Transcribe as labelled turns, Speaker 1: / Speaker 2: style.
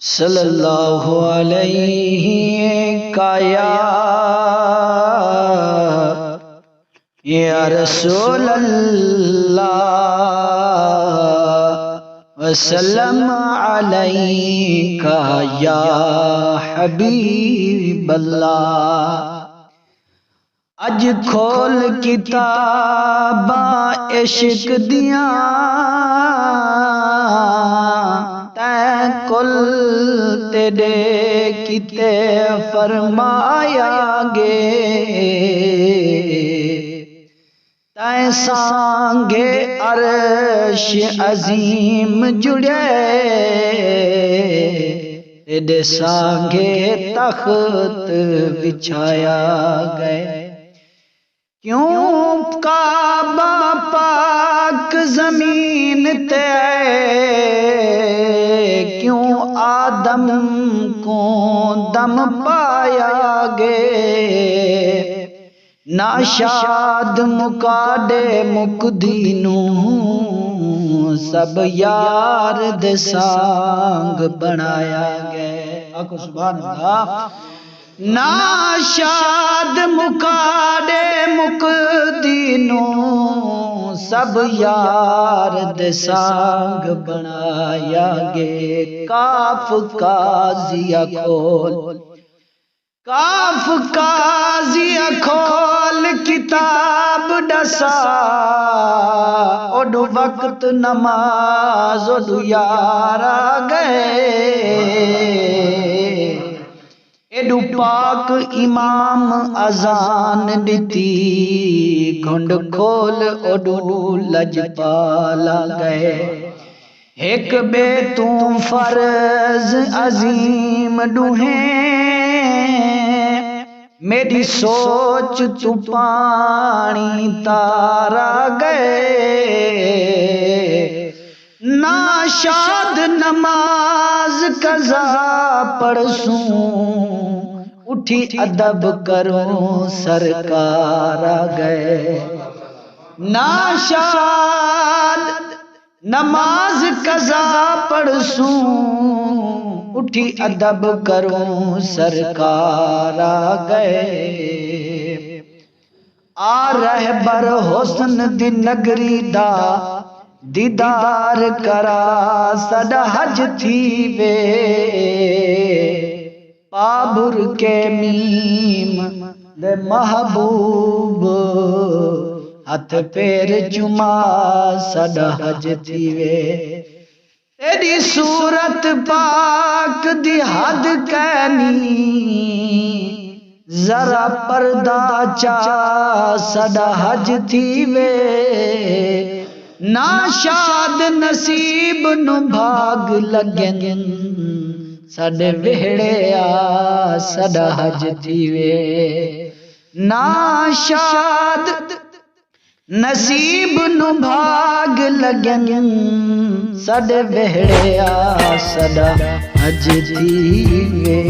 Speaker 1: सल्लल्लाहु अलैहि या रसूल अल्लाह वसल्लम अलैका या हबीब अल्लाह। अज खोल किताबा इश्क दिया तै कुल तेरे किते फरमाया गे तै सांगे अर्श अजीम जुड़े तेरे सांगे तख्त बिछाया गए। क्यों काबा पाक जमीन ते क्यों आदम को दम पाया गे नाशाद मुकाडे मुकदीनू सब यार दे सांग बनाया गए। आखो सुभान अल्लाह। नाशाद मुकाडे मुकदीनू सब यार दे सांग बनाया गे। काफ काजिया खोल काफ काजिया खोल किताब दसा ओडू वक्त नमाज ओडू यारा गए। एडू पाक इमाम अजान दिती घुंड खोल ओडू लजपाला गए। एक बे तू फर्ज अजीम डूहे मेरी सोच तू पानी तारा गए। नाशाद नमाज कज़ा पढ़सूं उठी अदब करूं सरकार आ गए। नाशाद नमाज कज़ा पढ़सूं उठी अदब करूं सरकार आ गए। आ रहबर हुस्न दी नगरी दा दीदार करा सदा हज थी वे पाबुर के मीम दे महबूब हथ पैर चुमा सदा हज थी वे। तेरी सूरत पाक दी हद कहनी जरा पर्दा चा सदा हज थी वे। नाशाद नसीब नु भाग लगन साडे वेहड़े आ सदा हज थी वे। नाशाद नसीब नु भाग लगन साडे वेहड़े आ सदा हज थी वे।